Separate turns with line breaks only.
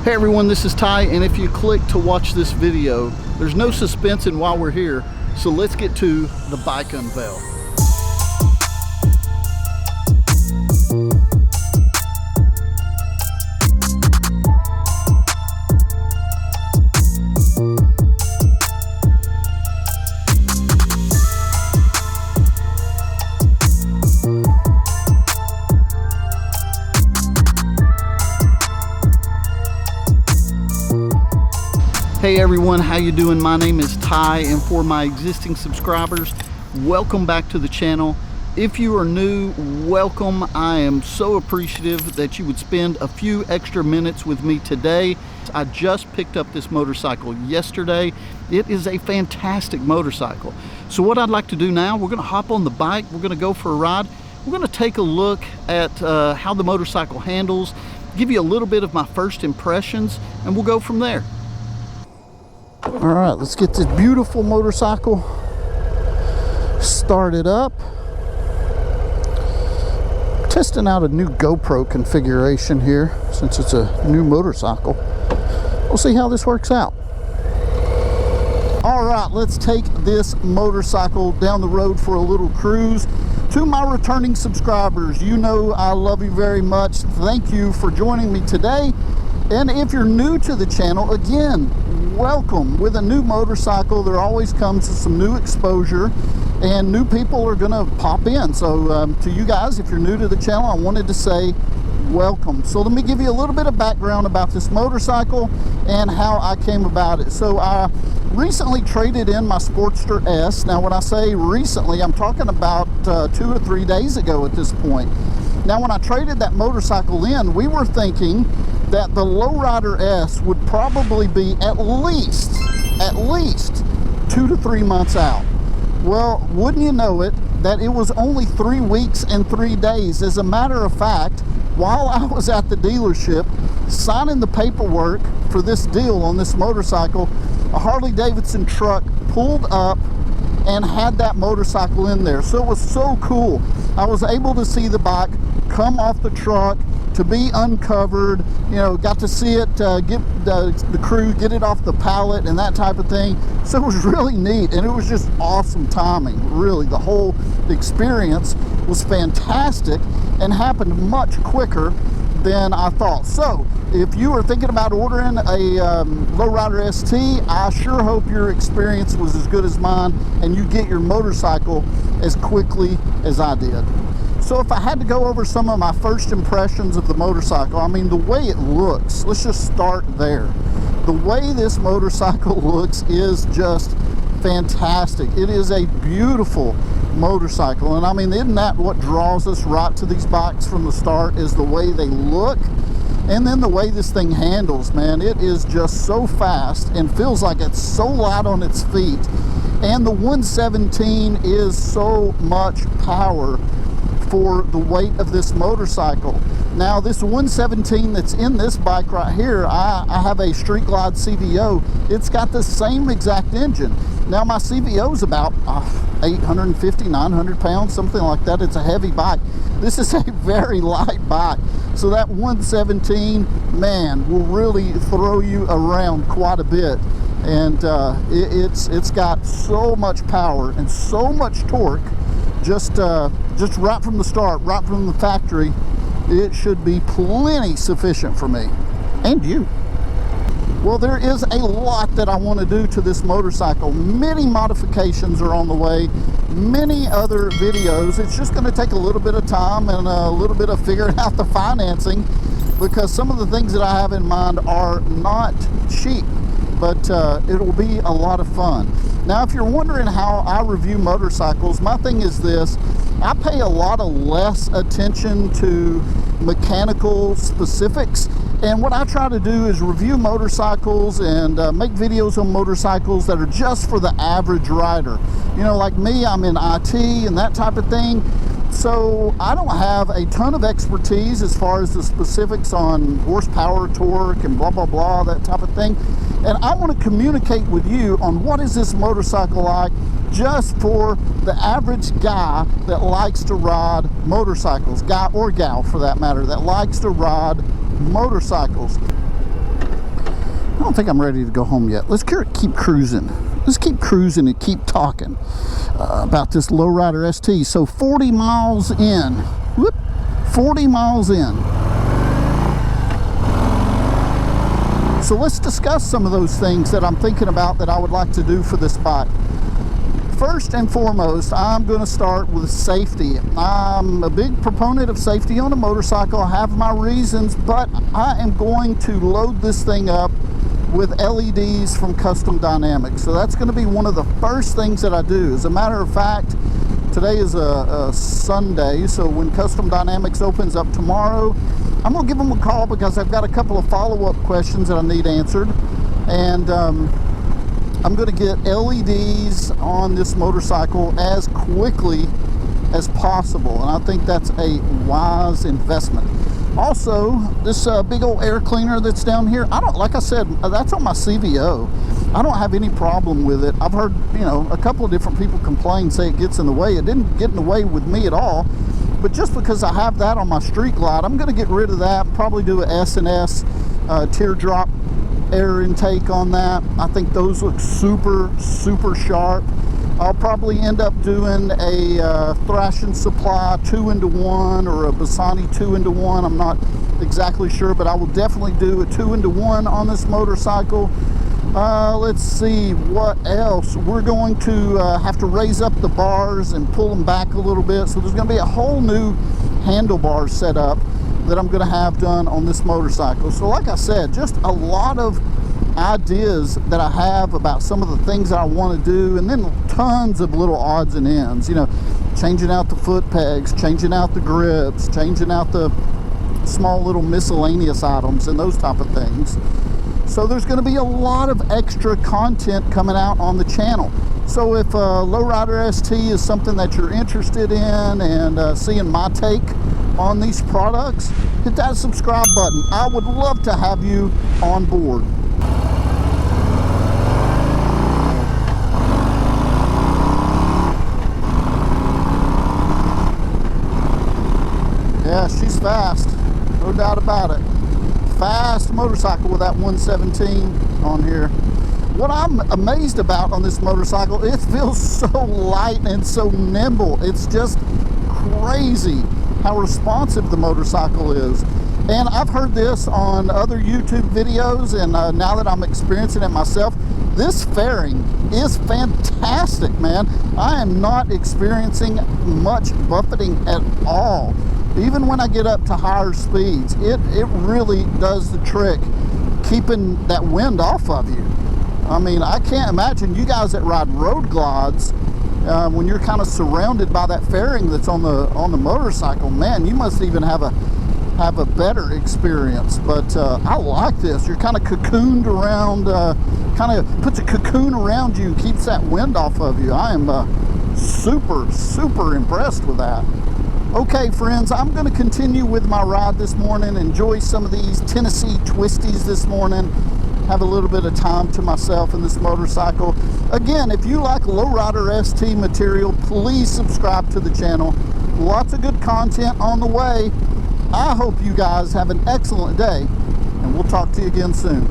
Hey everyone, this is Ty, and if you click to watch this video, there's no suspense in why we're here, so let's get to the bike unveil. Hey everyone, how you doing? My name is Ty, and for my existing subscribers, welcome back to the channel. If you are new, welcome. I am so appreciative that you would spend a few extra minutes with me today. I just picked up this motorcycle yesterday. It is a fantastic motorcycle. So what I'd like to do now, we're gonna hop on the bike, we're gonna go for a ride. We're gonna take a look at how the motorcycle handles, give you a little bit of my first impressions, and we'll go from there. All right, let's get this beautiful motorcycle started up. Testing out a new GoPro configuration here since it's a new motorcycle. We'll see how this works out. All right, let's take this motorcycle down the road for a little cruise. To my returning subscribers, you know I love you very much. Thank you for joining me today. And if you're new to the channel, again, welcome. With a new motorcycle, there always comes some new exposure, and new people are gonna pop in. So to you guys, if you're new to the channel, I wanted to say welcome. So let me give you a little bit of background about this motorcycle and how I came about it. So I recently traded in my Sportster S. Now when I say recently, I'm talking about 2 or 3 days ago at this point. Now when I traded that motorcycle in, we were thinking that the Lowrider S would probably be at least 2 to 3 months out. Well, wouldn't you know it, that it was only 3 weeks and 3 days. As a matter of fact, while I was at the dealership signing the paperwork for this deal on this motorcycle, a Harley Davidson truck pulled up and had that motorcycle in there. So it was so cool. I was able to see the bike come off the truck, to be uncovered, you know, got to see it, get the crew, get it off the pallet and that type of thing. So it was really neat, and it was just awesome timing. Really, the whole experience was fantastic and happened much quicker than I thought. So if you are thinking about ordering a Lowrider ST, I sure hope your experience was as good as mine and you get your motorcycle as quickly as I did. So if I had to go over some of my first impressions of the motorcycle, I mean, the way it looks, let's just start there. The way this motorcycle looks is just fantastic. It is a beautiful motorcycle, and I mean, isn't that what draws us right to these bikes from the start, is the way they look and then the way this thing handles. Man, it is just so fast and feels like it's so light on its feet, and the 117 is so much power for the weight of this motorcycle. Now this 117 that's in this bike right here, I have a Street Glide CVO. It's got the same exact engine. Now my CVO is about 850, 900 pounds, something like that. It's a heavy bike. This is a very light bike. So that 117, man, will really throw you around quite a bit. And it's got so much power and so much torque. Just right from the start, right from the factory, it should be plenty sufficient for me and you. Well, there is a lot that I want to do to this motorcycle. Many modifications are on the way, many other videos. It's just going to take a little bit of time and a little bit of figuring out the financing, because some of the things that I have in mind are not cheap, but it'll be a lot of fun. Now, if you're wondering how I review motorcycles, my thing is this: I pay a lot of less attention to mechanical specifics, and what I try to do is review motorcycles and make videos on motorcycles that are just for the average rider. You know, like me, I'm in IT and that type of thing. So I don't have a ton of expertise as far as the specifics on horsepower, torque, and blah, blah, blah, that type of thing. And I want to communicate with you on what is this motorcycle like, just for the average guy that likes to ride motorcycles, guy or gal for that matter, that likes to ride motorcycles. don't think I'm ready to go home yet. Let's keep cruising. Let's keep cruising and keep talking about this Lowrider ST. So 40 miles in. Whoop, 40 miles in. So let's discuss some of those things that I'm thinking about that I would like to do for this bike. First and foremost, I'm going to start with safety. I'm a big proponent of safety on a motorcycle. I have my reasons, but I am going to load this thing up with LEDs from Custom Dynamics. So that's going to be one of the first things that I do. As a matter of fact, today is a Sunday, so when Custom Dynamics opens up tomorrow, I'm going to give them a call because I've got a couple of follow-up questions that I need answered. And I'm going to get LEDs on this motorcycle as quickly as possible, and I think that's a wise investment. Also, this big old air cleaner that's down here, like I said, that's on my CVO. I don't have any problem with it. I've heard, a couple of different people complain, say it gets in the way. It didn't get in the way with me at all, but just because I have that on my street glide, I'm going to get rid of that, probably do a S&S teardrop air intake on that. I think those look super sharp. I'll probably end up doing a Thrash and Supply 2-in-1 or a Bassani 2-in-1. I'm not exactly sure, but I will definitely do a 2-in-1 on this motorcycle. Let's see what else. We're going to have to raise up the bars and pull them back a little bit, so there's going to be a whole new handlebar setup that I'm going to have done on this motorcycle. So like I said, just a lot of ideas that I have about some of the things I want to do, and then tons of little odds and ends, changing out the foot pegs, changing out the grips, changing out the small little miscellaneous items and those type of things. So there's going to be a lot of extra content coming out on the channel. So if Lowrider ST is something that you're interested in and seeing my take on these products, hit that subscribe button. I would love to have you on board. Yeah, she's fast, no doubt about it. Fast motorcycle with that 117 on here. What I'm amazed about on this motorcycle, it feels so light and so nimble. It's just crazy how responsive the motorcycle is. And I've heard this on other YouTube videos, and now that I'm experiencing it myself, this fairing is fantastic, man. I am not experiencing much buffeting at all. Even when I get up to higher speeds, it really does the trick, keeping that wind off of you. I mean, I can't imagine you guys that ride road glides, when you're kind of surrounded by that fairing that's on the motorcycle, man, you must even have a better experience. But I like this. You're kind of cocooned around, kind of puts a cocoon around you and keeps that wind off of you. I am super impressed with that. Okay, friends, I'm going to continue with my ride this morning, enjoy some of these Tennessee twisties this morning, have a little bit of time to myself in this motorcycle. Again, if you like Lowrider ST material, please subscribe to the channel. Lots of good content on the way. I hope you guys have an excellent day, and we'll talk to you again soon.